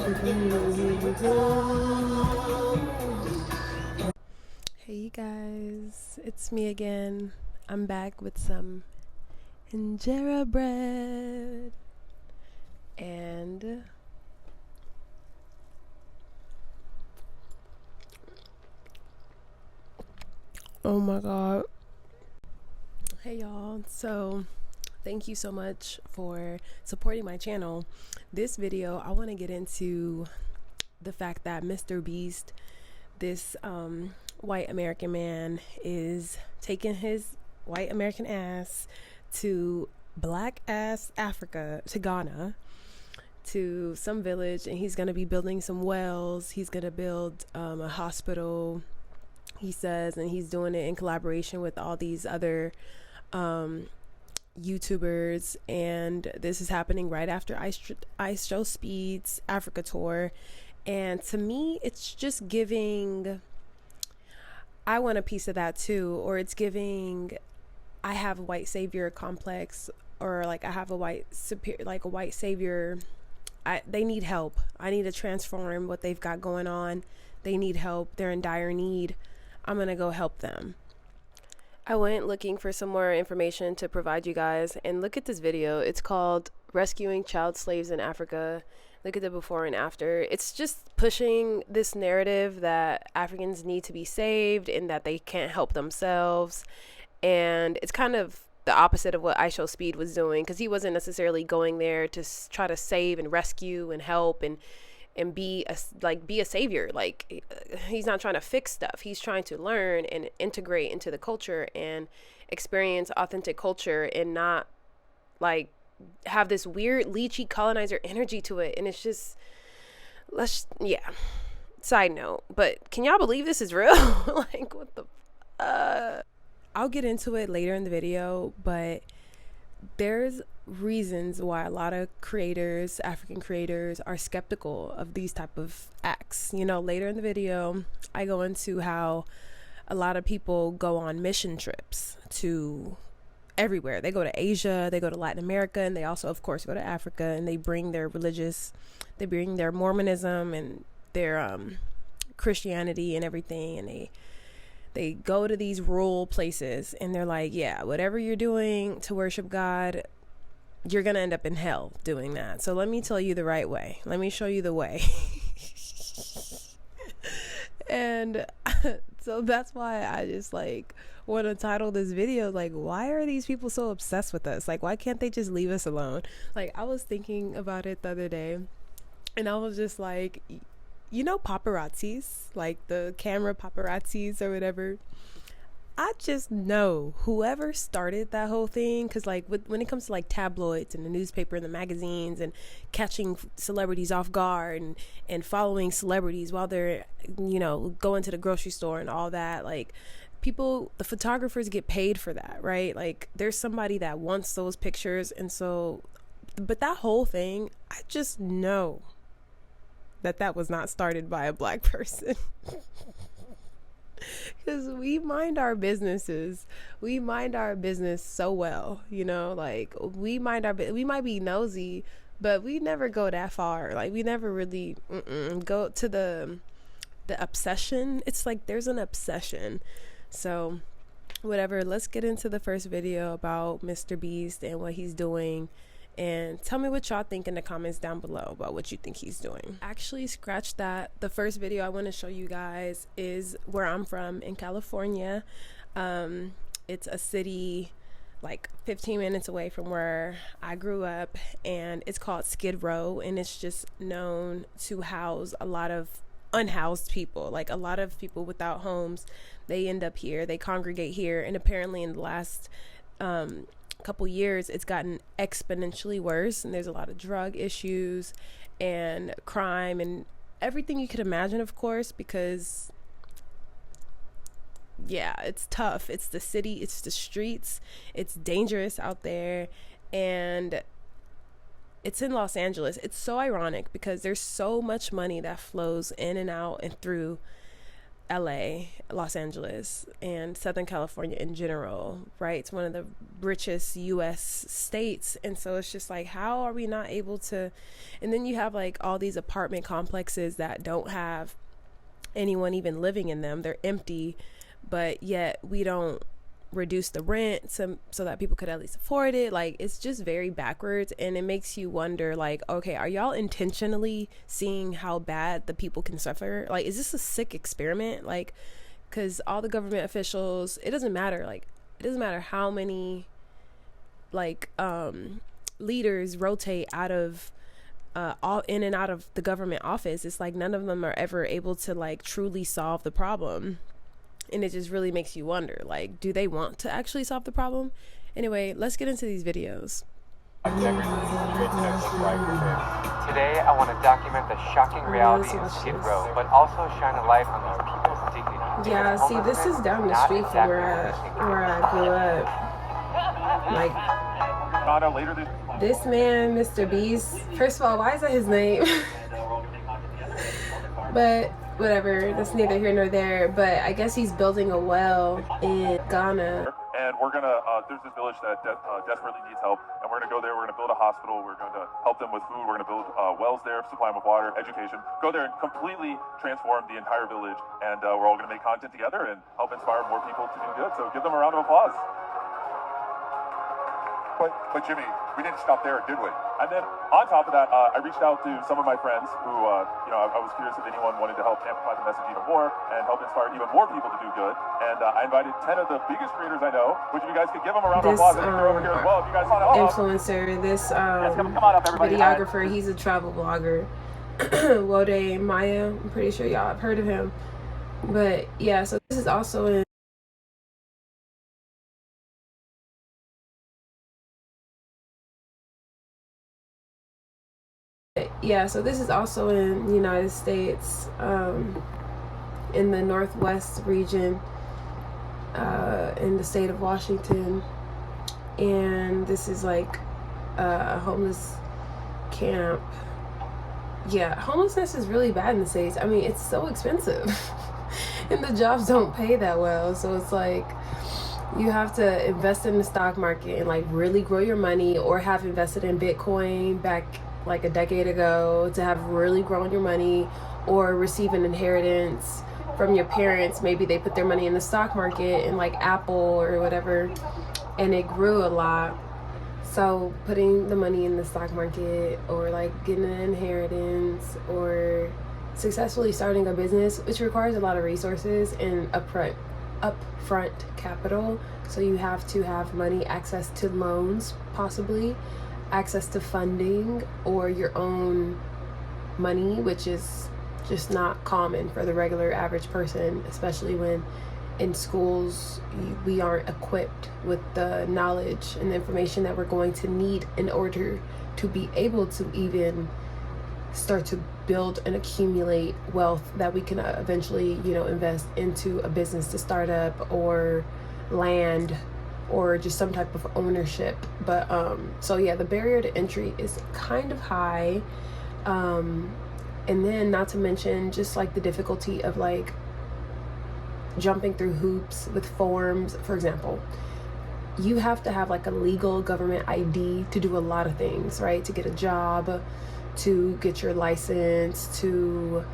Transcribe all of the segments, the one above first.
Hey you guys, it's me again. I'm back with some injera bread and oh my god. Hey y'all, so thank you so much for supporting my channel. This video I want to get into the fact that Mr. Beast, this white American man, is taking his white American ass to black ass Africa, to Ghana, to some village, and he's gonna be building some wells. He's gonna build a hospital, he says, and he's doing it in collaboration with all these other YouTubers, and this is happening right after Ice Show Speed's Africa tour. And to me, it's just giving, I want a piece of that too, or it's giving, I have a white savior complex, or like I have a white superior, like a white savior. They need help. I need to transform what they've got going on. They need help. They're in dire need. I'm gonna go help them. I went looking for some more information to provide you guys, and look at this video. It's called Rescuing Child Slaves in Africa. Look at the before and after. It's just pushing this narrative that Africans need to be saved and that they can't help themselves. And it's kind of the opposite of what I Show Speed was doing, because he wasn't necessarily going there to try to save and rescue and help and be a savior. Like, he's not trying to fix stuff. He's trying to learn and integrate into the culture and experience authentic culture, and not like have this weird leechy colonizer energy to it. And it's just, yeah, side note, but can y'all believe this is real? Like, what the I'll get into it later in the video, but there's reasons why a lot of creators, African creators, are skeptical of these type of acts. You know, later in the video I go into how a lot of people go on mission trips to everywhere. They go to Asia, they go to Latin America, and they also of course go to Africa, and they bring their Mormonism and their Christianity and everything, and they go to these rural places, and they're like, yeah, whatever you're doing to worship God, you're gonna end up in hell doing that. So let me tell you the right way. Let me show you the way. And so that's why I just like want to title this video like, why are these people so obsessed with us? Like, why can't they just leave us alone? Like, I was thinking about it the other day, and I was just like, you know, paparazzis, like the camera paparazzis or whatever. I just know whoever started that whole thing, because like when it comes to like tabloids and the newspaper and the magazines and catching celebrities off guard and following celebrities while they're, you know, going to the grocery store and all that, like people, the photographers get paid for that, right? Like there's somebody that wants those pictures. And so, but that whole thing, I just know that was not started by a black person. Because we mind our businesses. We mind our business so well, you know, like we might be nosy, but we never go that far. Like we never really go to the obsession. It's like there's an obsession. So whatever, let's get into the first video about Mr. Beast and what he's doing. And tell me what y'all think in the comments down below about what you think he's doing. Actually, scratch that. The first video I want to show you guys is where I'm from in California. It's a city like 15 minutes away from where I grew up, and it's called Skid Row, and it's just known to house a lot of unhoused people, like a lot of people without homes. They end up here, they congregate here, and apparently in the last couple years it's gotten exponentially worse, and there's a lot of drug issues and crime and everything you could imagine, of course, because yeah, it's tough. It's the city, it's the streets, it's dangerous out there, and it's in Los Angeles. It's so ironic because there's so much money that flows in and out and through LA, Los Angeles, and Southern California in general, right? It's one of the richest US states. And so it's just like, how are we not able to? And then you have like all these apartment complexes that don't have anyone even living in them. They're empty, but yet we don't reduce the rent so that people could at least afford it. Like, it's just very backwards, and it makes you wonder, like, okay, are y'all intentionally seeing how bad the people can suffer? Like, is this a sick experiment? Like, because all the government officials, it doesn't matter how many like leaders rotate out of all in and out of the government office. It's like none of them are ever able to like truly solve the problem. And it just really makes you wonder, like, do they want to actually solve the problem? Anyway, let's get into these videos. Today, I want to document the shocking reality in Skid Row, but also shine a light on these people's dignity. Yeah, see, this is down the street from where I grew up. Like, this man, Mr. Beast, first of all, why is that his name? But whatever, that's neither here nor there. But I guess he's building a well in Ghana. And we're gonna, there's this village that desperately needs help, and we're gonna go there, we're gonna build a hospital, we're gonna help them with food, we're gonna build wells there, supply them with water, education, go there and completely transform the entire village, and we're all gonna make content together and help inspire more people to do good. So give them a round of applause. But Jimmy, we didn't stop there, did we? And then on top of that, I reached out to some of my friends who, I was curious if anyone wanted to help amplify the message even more and help inspire even more people to do good. And I invited 10 of the biggest creators I know, which if you guys could give them a round of applause, they're over here as well. If you guys want to influencer, this come on up, everybody. Videographer, he's a travel blogger. Verday, Maya, I'm pretty sure y'all have heard of him. But yeah, so this is also in the United States, in the Northwest region, in the state of Washington. And this is like a homeless camp. Yeah, homelessness is really bad in the States. I mean, it's so expensive and the jobs don't pay that well. So it's like you have to invest in the stock market and like really grow your money, or have invested in Bitcoin back like a decade ago to have really grown your money, or receive an inheritance from your parents. Maybe they put their money in the stock market in like Apple or whatever, and it grew a lot. So putting the money in the stock market, or like getting an inheritance, or successfully starting a business, which requires a lot of resources and upfront capital. So you have to have money, access to loans, possibly access to funding, or your own money, which is just not common for the regular average person, especially when in schools we aren't equipped with the knowledge and the information that we're going to need in order to be able to even start to build and accumulate wealth that we can eventually, invest into a business to start up, or land, or just some type of ownership. But so yeah, the barrier to entry is kind of high, and then not to mention just like the difficulty of like jumping through hoops with forms. For example, you have to have like a legal government ID to do a lot of things, right? To get a job, to get your license, to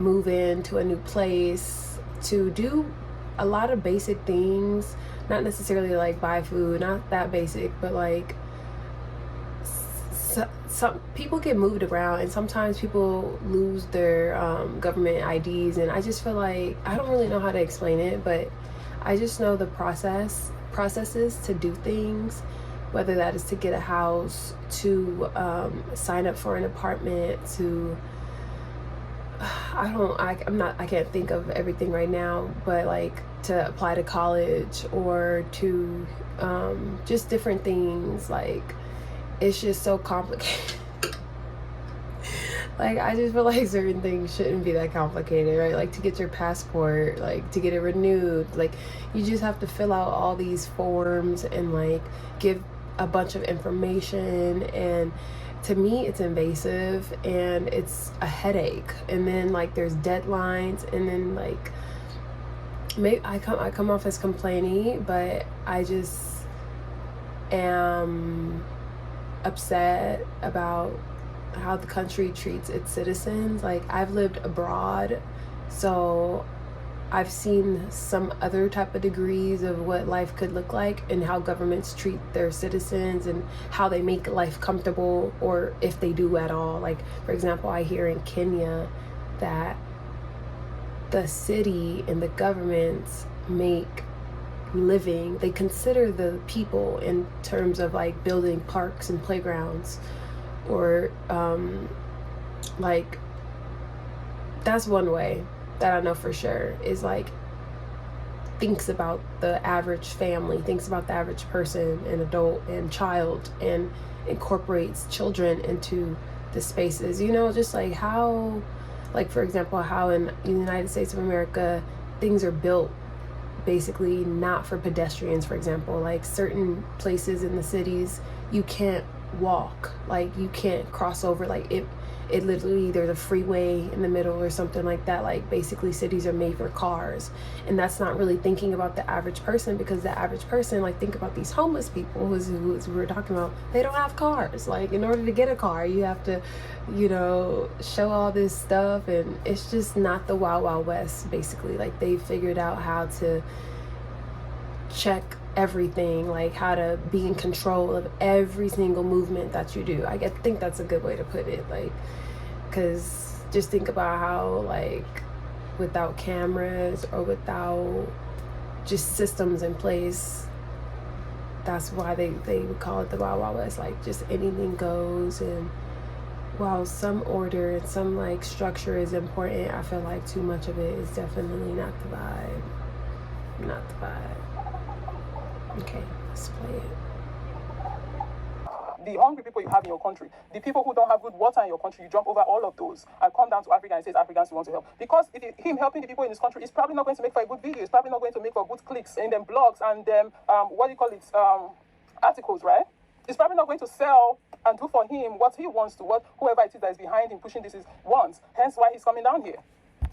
move into a new place, to do a lot of basic things. Not necessarily like buy food, not that basic, but like some people get moved around, and sometimes people lose their government IDs, and I just feel like, I don't really know how to explain it, but I just know the processes to do things, whether that is to get a house, to sign up for an apartment, to I can't think of everything right now, but like to apply to college, or to just different things. Like, it's just so complicated. Like, I just feel like certain things shouldn't be that complicated, right? Like to get your passport, like to get it renewed, like you just have to fill out all these forms and like give a bunch of information, and to me it's invasive and it's a headache. And then like there's deadlines, and then like maybe I come off as complaining, but I just am upset about how the country treats its citizens. Like, I've lived abroad, so I've seen some other type of degrees of what life could look like and how governments treat their citizens and how they make life comfortable, or if they do at all. Like, for example, I hear in Kenya that the city and the governments make living, they consider the people in terms of like building parks and playgrounds, or like, that's one way that I know for sure, is like thinks about the average family, thinks about the average person and adult and child, and incorporates children into the spaces. You know, just like how, like, for example, how in the United States of America things are built basically not for pedestrians. For example, like certain places in the cities you can't walk, like you can't cross over, like it literally, there's a freeway in the middle or something like that. Like, basically cities are made for cars, and that's not really thinking about the average person, because the average person, like, think about these homeless people who we were talking about, they don't have cars. Like, in order to get a car you have to, you know, show all this stuff, and it's just not the Wild Wild West. Basically, like, they figured out how to check everything, like how to be in control of every single movement that you do. I think that's a good way to put it. Like, because just think about how, like, without cameras or without just systems in place, that's why they would call it the Wild Wild West. Like, just anything goes. And while some order and some like structure is important, I feel like too much of it is definitely not the vibe. Not the vibe. Okay, let's play it. The hungry people you have in your country, the people who don't have good water in your country, you jump over all of those and come down to Africa and says Africans you want to help. Because him helping the people in his country is probably not going to make for a good video. It's probably not going to make for good clicks in them blogs and them articles, right? It's probably not going to sell and do for him what he wants to, what whoever it is that is behind him pushing this is wants. Hence why he's coming down here.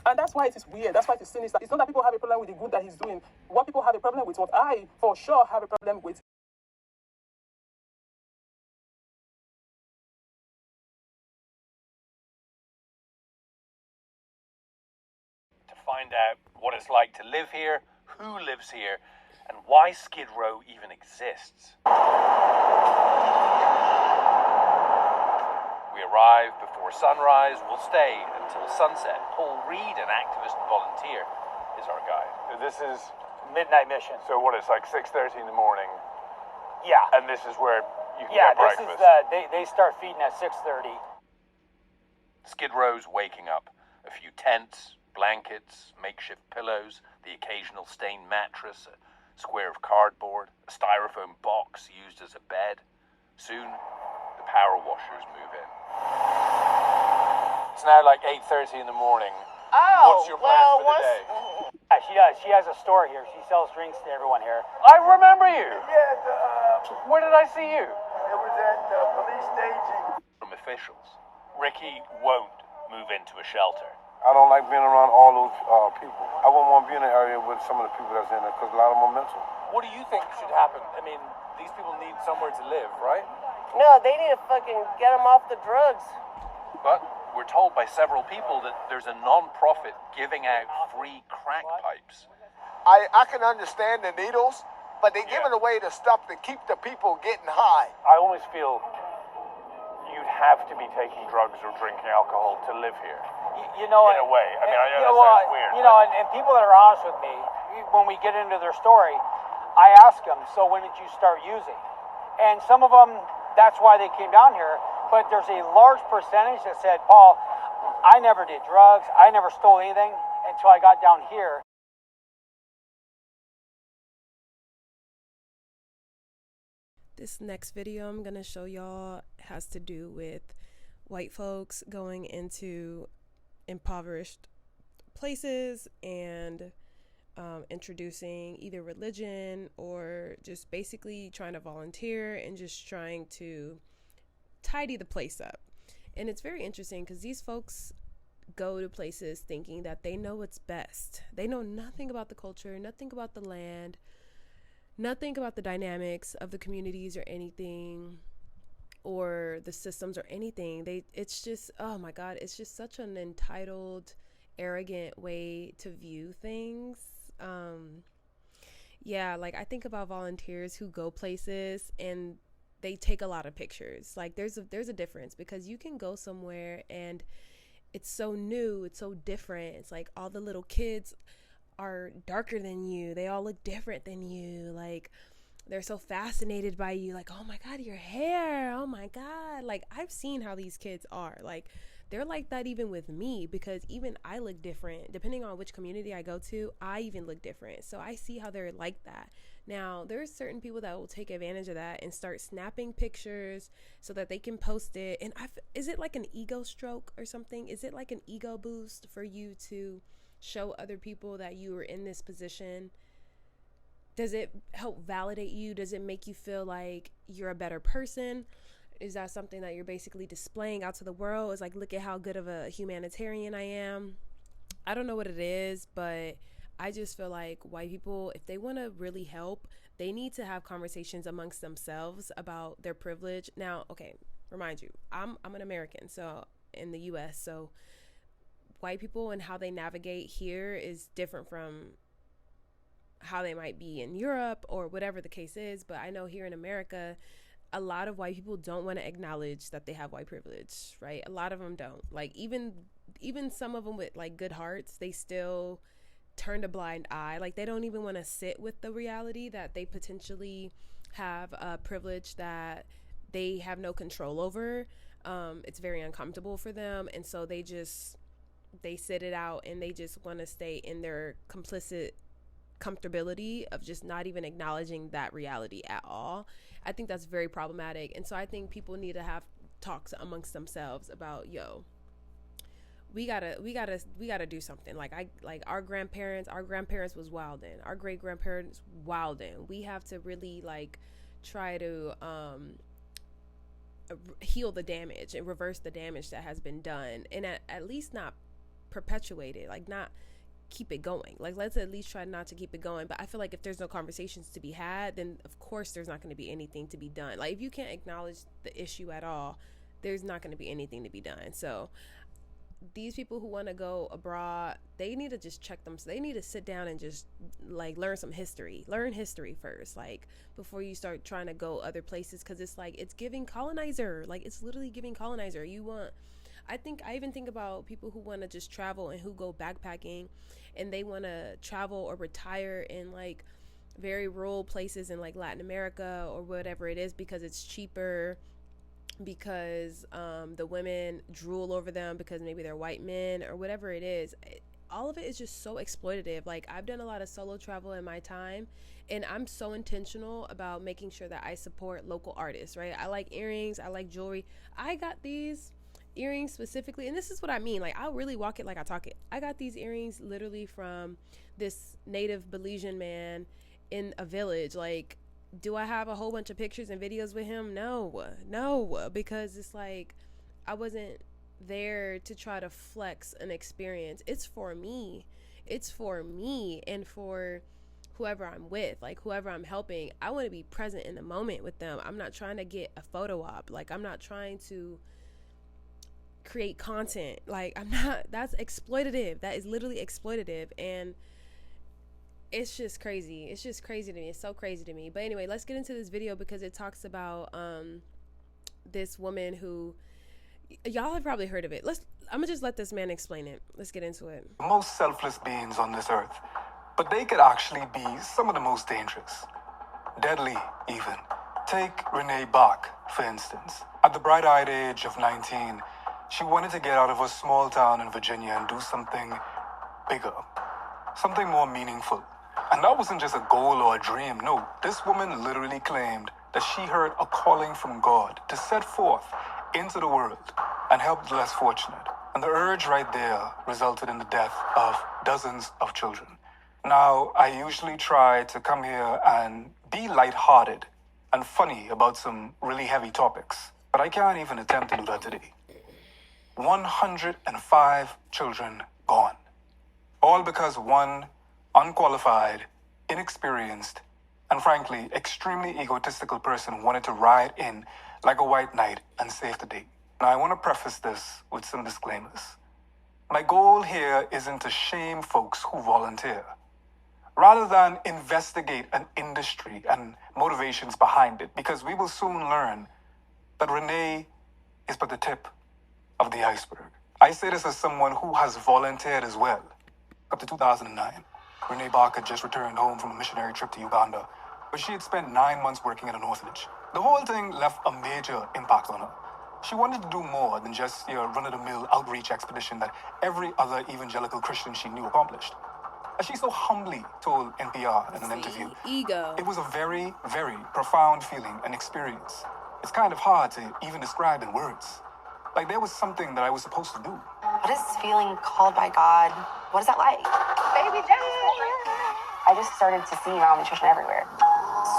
And that's why it is weird. That's why it is sinister. It's not that people have a problem with the good that he's doing. What people have a problem with, what I for sure have a problem with, to find out what it's like to live here, who lives here, and why Skid Row even exists. We arrive before sunrise, we'll stay until sunset. Paul Reed, an activist and volunteer, is our guide. This is midnight mission. So what, it's like 6:30 in the morning, Yeah. and this is where you can Yeah, get this breakfast. is they start feeding at 6:30. Skid Row's waking up. A few tents, blankets, makeshift pillows, the occasional stained mattress, a square of cardboard, a styrofoam box used as a bed. Soon, the power washers move in. It's now like 8:30 in the morning. Oh, What's your plan for the day? Yeah, she does. She has a store here. She sells drinks to everyone here. I remember you! Yeah, Where did I see you? it was at police staging. From officials. Ricky won't move into a shelter. I don't like being around all those people. I wouldn't want to be in an area with some of the people that's in there because a lot of them are mental. What do you think should happen? I mean, these people need somewhere to live, right? No, they need to fucking get them off the drugs. But we're told by several people that there's a non-profit giving out free crack pipes. I can understand the needles, but they're giving away the stuff to keep the people getting high. I always feel you'd have to be taking drugs or drinking alcohol to live here. You know, In a way. I mean, I know that sounds weird. You know, and people that are honest with me, when we get into their story, I ask them, so when did you start using? And some of them, that's why they came down here. But there's a large percentage that said, Paul, I never did drugs. I never stole anything until I got down here. This next video I'm going to show y'all has to do with white folks going into impoverished places and introducing either religion or just basically trying to volunteer and just trying to tidy the place up. And it's very interesting because these folks go to places thinking that they know what's best. They know nothing about the culture, nothing about the land, nothing about the dynamics of the communities or anything, or the systems or anything. It's just, oh my God, it's just such an entitled, arrogant way to view things. Yeah, like I think about volunteers who go places and they take a lot of pictures. Like there's a difference, because you can go somewhere and it's so new, it's so different. It's like all the little kids are darker than you. They all look different than you. Like they're so fascinated by you. Like, oh my God, your hair. Oh my God. Like I've seen how these kids are. Like they're like that even with me, because even I look different. Depending on which community I go to, I even look different. So I see how they're like that. Now, there's certain people that will take advantage of that and start snapping pictures so that they can post it. And is it like an ego stroke or something? Is it like an ego boost for you to show other people that you are in this position? Does it help validate you? Does it make you feel like you're a better person? Is that something that you're basically displaying out to the world? It's like, look at how good of a humanitarian I am. I don't know what it is, but I just feel like white people, if they want to really help, they need to have conversations amongst themselves about their privilege. Now, okay, remind you, I'm an American, so in the US, so white people and how they navigate here is different from how they might be in Europe or whatever the case is. But I know here in America, a lot of white people don't want to acknowledge that they have white privilege, right? A lot of them don't. Like even some of them with like good hearts, they still turn a blind eye. Like they don't even want to sit with the reality that they potentially have a privilege that they have no control over. It's very uncomfortable for them, and so they sit it out, and they just want to stay in their complicit comfortability of just not even acknowledging that reality at all. I think that's very problematic. And so I think people need to have talks amongst themselves about, yo, we gotta do something. Like our grandparents was wildin', our great grandparents wildin'. We have to really like try to heal the damage and reverse the damage that has been done, and at least not perpetuate it, like not keep it going. Like let's at least try not to keep it going. But I feel like if there's no conversations to be had, then of course there's not going to be anything to be done. Like if you can't acknowledge the issue at all, there's not going to be anything to be done. So these people who want to go abroad, they need to just check them. So they need to sit down and just like learn history first, like before you start trying to go other places, because it's like it's giving colonizer. Like it's literally giving colonizer. I even think about people who want to just travel and who go backpacking, and they want to travel or retire in like very rural places in like Latin America or whatever it is, because it's cheaper, because the women drool over them because maybe they're white men or whatever it is. All of it is just so exploitative. Like I've done a lot of solo travel in my time, and I'm so intentional about making sure that I support local artists, right? I like earrings, I like jewelry. I got these earrings specifically, and this is what I mean, like I'll really walk it like I talk it. I got these earrings literally from this native Belizean man in a village. Like, do I have a whole bunch of pictures and videos with him? No, because it's like I wasn't there to try to flex an experience. It's for me and for whoever I'm with, like whoever I'm helping. I want to be present in the moment with them. I'm not trying to get a photo op. Like I'm not trying to create content. Like I'm not. That's exploitative. That is literally exploitative, and it's just crazy. It's just crazy to me. It's so crazy to me. But anyway, let's get into this video, because it talks about this woman who, y'all have probably heard of it. I'm gonna just let this man explain it. Let's get into it. Most selfless beings on this earth, but they could actually be some of the most dangerous, deadly even. Take Renee Bach, for instance. At the bright-eyed age of 19, she wanted to get out of a small town in Virginia and do something bigger, something more meaningful. And that wasn't just a goal or a dream. No, this woman literally claimed that she heard a calling from God to set forth into the world and help the less fortunate. And the urge right there resulted in the death of dozens of children. Now, I usually try to come here and be lighthearted and funny about some really heavy topics, but I can't even attempt to do that today. 105 children gone. All because one unqualified, inexperienced, and frankly, extremely egotistical person wanted to ride in like a white knight and save the day. Now, I want to preface this with some disclaimers. My goal here isn't to shame folks who volunteer, rather than investigate an industry and motivations behind it, because we will soon learn that Renee is but the tip of the iceberg. I say this as someone who has volunteered as well. Up to 2009, Renee Barker just returned home from a missionary trip to Uganda, where she had spent 9 months working at an orphanage. The whole thing left a major impact on her. She wanted to do more than just your run-of-the-mill outreach expedition that every other evangelical Christian she knew accomplished. As she so humbly told NPR in an interview, ego. It was a very, very profound feeling and experience. It's kind of hard to even describe in words. Like there was something that I was supposed to do. What is feeling called by God? What is that like? Baby I just started to see malnutrition everywhere.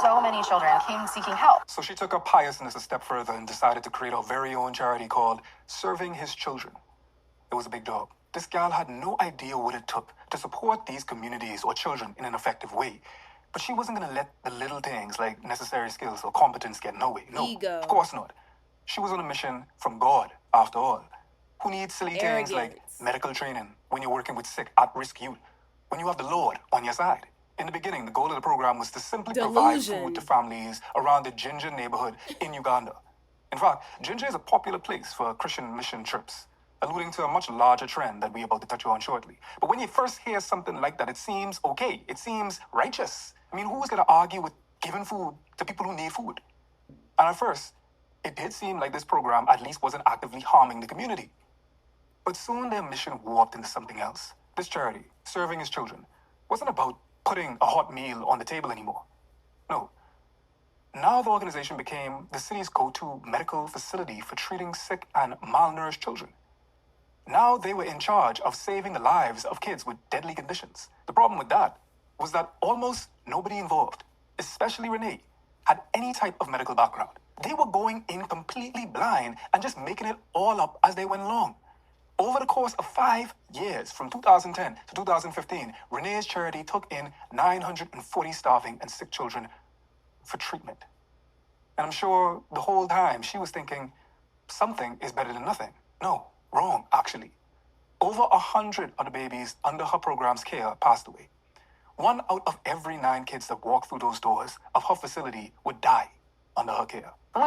So many children came seeking help. So she took her piousness a step further and decided to create her very own charity called Serving His Children. It was a big job. This gal had no idea what it took to support these communities or children in an effective way. But she wasn't going to let the little things like necessary skills or competence get in her way. No, ego. Of course not. She was on a mission from God, after all. Who needs silly things like medical training when you're working with sick, at-risk youth, when you have the Lord on your side? In the beginning, the goal of the program was to simply provide food to families around the Ginger neighborhood in Uganda. In fact, Ginger is a popular place for Christian mission trips, alluding to a much larger trend that we're about to touch on shortly. But when you first hear something like that, it seems okay. It seems righteous. I mean, who's going to argue with giving food to people who need food? And at first, it did seem like this program at least wasn't actively harming the community. But soon their mission warped into something else. This charity, Serving His Children, wasn't about putting a hot meal on the table anymore. No. Now the organization became the city's go-to medical facility for treating sick and malnourished children. Now they were in charge of saving the lives of kids with deadly conditions. The problem with that was that almost nobody involved, especially Renee, had any type of medical background. They were going in completely blind and just making it all up as they went along. Over the course of 5 years, from 2010 to 2015, Renee's charity took in 940 starving and sick children for treatment. And I'm sure the whole time she was thinking, something is better than nothing. No, wrong, actually. Over 100 of the babies under her program's care passed away. 1 out of every 9 kids that walked through those doors of her facility would die under her care. There's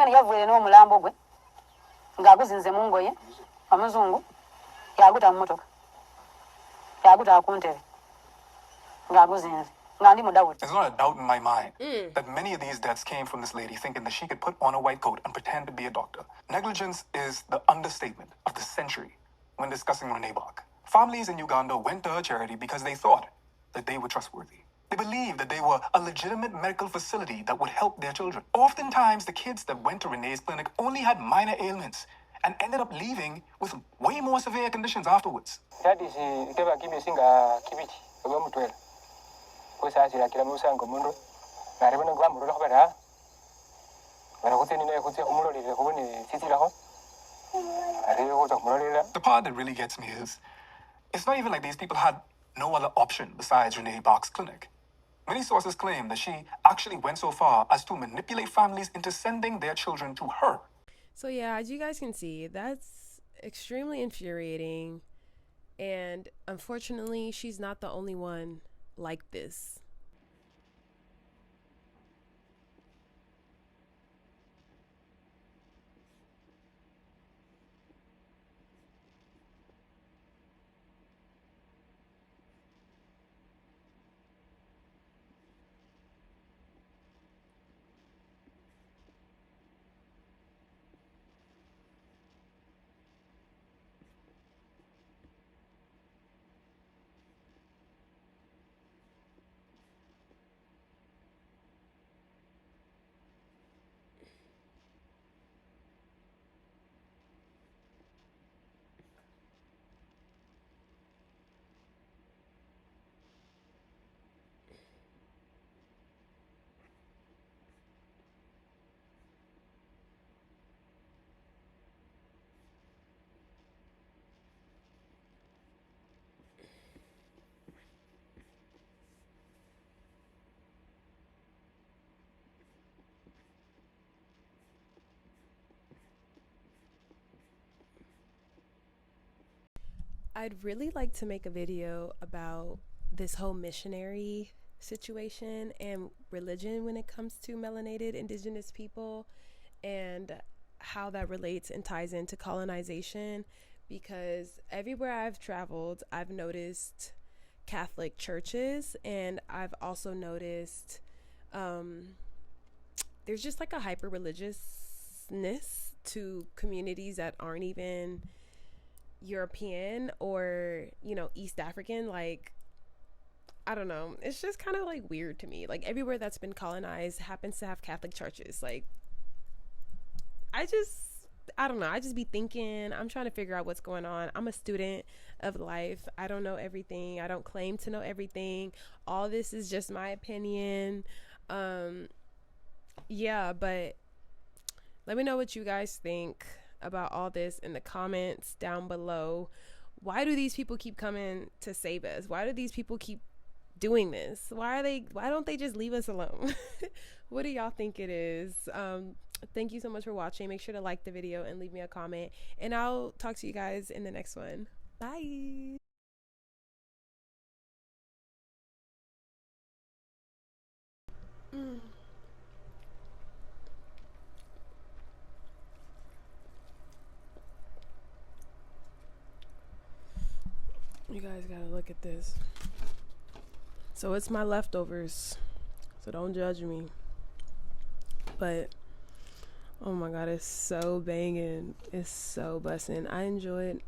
not a doubt in my mind that many of these deaths came from this lady thinking that she could put on a white coat and pretend to be a doctor. Negligence is the understatement of the century when discussing Renee Bach. Families in Uganda went to her charity because they thought that they were trustworthy. They believed that they were a legitimate medical facility that would help their children. Oftentimes, the kids that went to Renee's clinic only had minor ailments and ended up leaving with way more severe conditions afterwards. That is the part that really gets me is, it's not even like these people had no other option besides Renee Bach's clinic. Many sources claim that she actually went so far as to manipulate families into sending their children to her. So yeah, as you guys can see, that's extremely infuriating. And unfortunately, she's not the only one like this. I'd really like to make a video about this whole missionary situation and religion when it comes to melanated indigenous people, and how that relates and ties into colonization, because everywhere I've traveled, I've noticed Catholic churches, and I've also noticed there's just like a hyper religiousness to communities that aren't even European or, you know, East African. Like, I don't know, it's just kind of like weird to me. Like, everywhere that's been colonized happens to have Catholic churches. Like, I don't know, I just be thinking, I'm trying to figure out what's going on. I'm a student of life. I don't know everything. I don't claim to know everything. All this is just my opinion. Yeah, but let me know what you guys think about all this in the comments down below. Why do these people keep coming to save us? Why do these people keep doing this? Why don't they just leave us alone? What do y'all think it is? Thank you so much for watching. Make sure to like the video and leave me a comment, and I'll talk to you guys in the next one. Bye. You guys gotta look at this. So it's my leftovers, so don't judge me. But oh my god, it's so banging. It's so bussin'. I enjoy it.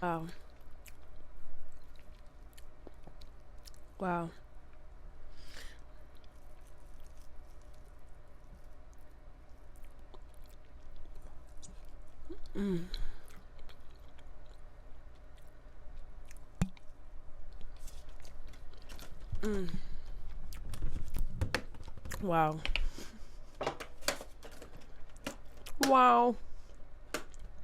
Wow. Wow. Wow. Wow.